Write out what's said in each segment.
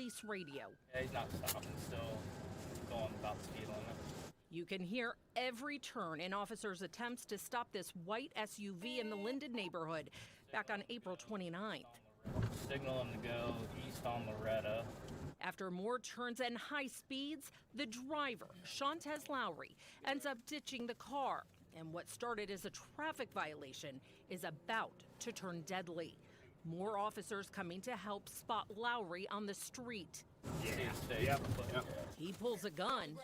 police radio. Yeah, he's not stopping, still going about the speed limit. You can hear every turn in officers' attempts to stop this white SUV in the Linden neighborhood back on April 29th. Signal him to go east on Loretta. After more turns and high speeds, the driver, Chantez Loury, ends up ditching the car. And what started as a traffic violation is about to turn deadly. More officers coming to help spot Loury on the street. He pulls a gun.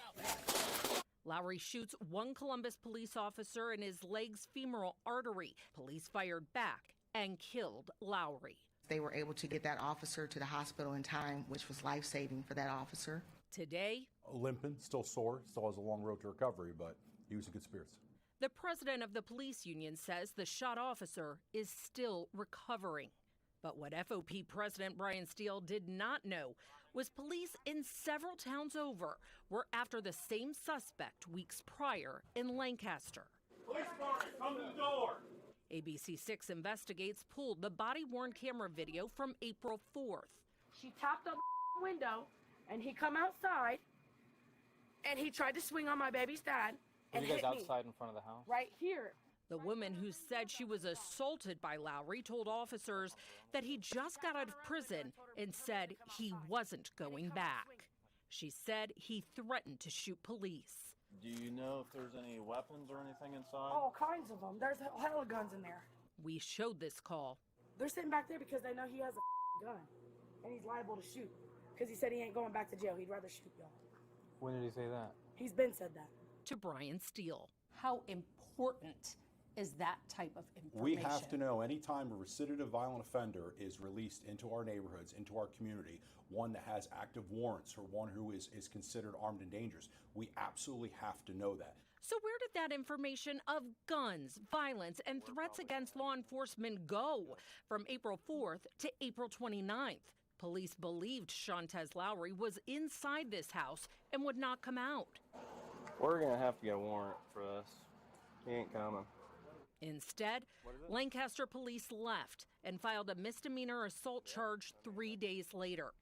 Loury shoots one Columbus police officer in his leg's femoral artery. Police fired back and killed Loury. They were able to get that officer to the hospital in time, which was life-saving for that officer. Today, limping, still sore, still has a long road to recovery, but he was in good spirits. The president of the police union says the shot officer is still recovering. But what FOP President Brian Steele did not know was police in several towns over were after the same suspect weeks prior in Lancaster. Police department, come to the door. ABC6 Investigates pulled the body-worn camera video from April 4th. She tapped on the window, and he come outside, and he tried to swing on my baby's dad. Were you guys outside in front of the house? Right here. The woman who said she was assaulted by Loury told officers that he just got out of prison and said he wasn't going back. She said he threatened to shoot police. Do you know if there's any weapons or anything inside? All kinds of them. There's a hell of guns in there. We showed this call. They're sitting back there because they know he has a gun, and he's liable to shoot. Because he said he ain't going back to jail. He'd rather shoot y'all. When did he say that? He's been said that. To Brian Steele. How important is that type of information? We have to know anytime a recidivistic violent offender is released into our neighborhoods, into our community, one that has active warrants or one who is considered armed and dangerous, we absolutely have to know that. So where did that information of guns, violence, and threats against law enforcement go from April 4th to April 29th? Police believed Chantez Loury was inside this house and would not come out. We're going to have to get a warrant for this. He ain't coming. Instead, Lancaster police left and filed a misdemeanor assault charge 3 days later.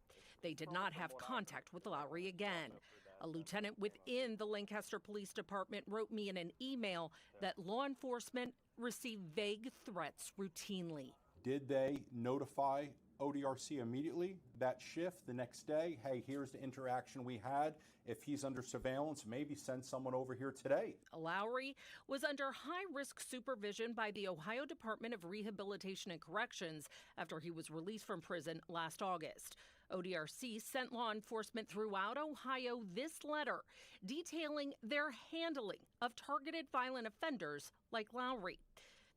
They did not have contact with Loury again. A lieutenant within the Lancaster Police Department wrote me in an email that law enforcement received vague threats routinely. Did they notify ODRC immediately that shift the next day? Hey, here's the interaction we had. If he's under surveillance, maybe send someone over here today. Loury was under high-risk supervision by the Ohio Department of Rehabilitation and Corrections after he was released from prison last August. ODRC sent law enforcement throughout Ohio this letter detailing their handling of targeted violent offenders like Loury.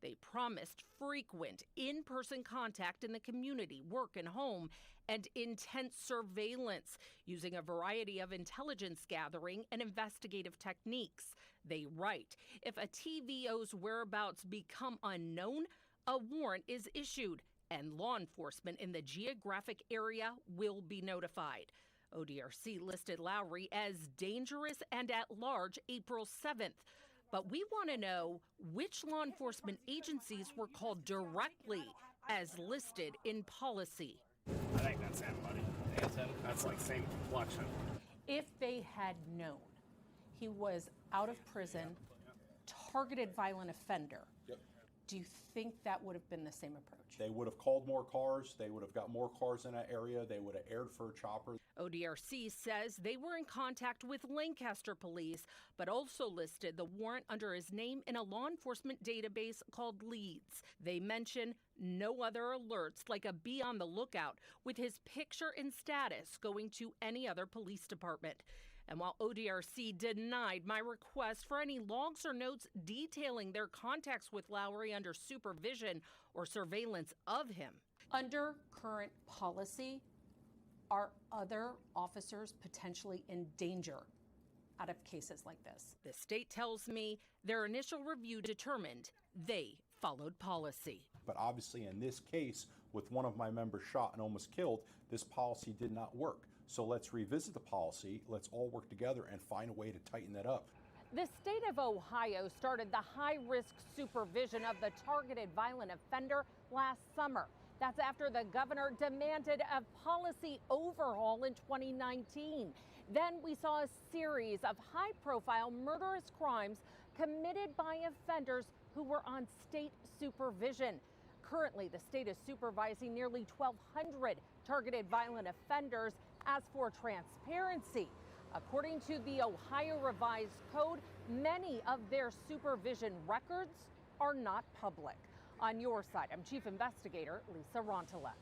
They promised frequent in-person contact in the community, work, and home, and intense surveillance using a variety of intelligence gathering and investigative techniques. They write, if a TVO's whereabouts become unknown, a warrant is issued, and law enforcement in the geographic area will be notified. ODRC listed Loury as dangerous and at large April 7th. But we want to know which law enforcement agencies were called directly as listed in policy. I think that's him, buddy. That's like same complexion. If they had known he was out of prison, targeted violent offender, do you think that would have been the same approach? They would have called more cars. They would have got more cars in that area. They would have aired for a chopper. ODRC says they were in contact with Lancaster police, but also listed the warrant under his name in a law enforcement database called Leads. They mention no other alerts like a be on the lookout with his picture and status going to any other police department. And while ODRC denied my request for any logs or notes detailing their contacts with Loury under supervision or surveillance of him. Under current policy, are other officers potentially in danger out of cases like this? The state tells me their initial review determined they followed policy. But obviously in this case, with one of my members shot and almost killed, this policy did not work. So let's revisit the policy. Let's all work together and find a way to tighten that up. The state of Ohio started the high-risk supervision of the targeted violent offender last summer. That's after the governor demanded a policy overhaul in 2019. Then we saw a series of high-profile murderous crimes committed by offenders who were on state supervision. Currently, the state is supervising nearly 1,200 targeted violent offenders. As for transparency, according to the Ohio Revised Code, many of their supervision records are not public. On your side, I'm Chief Investigator Lisa Rontalette.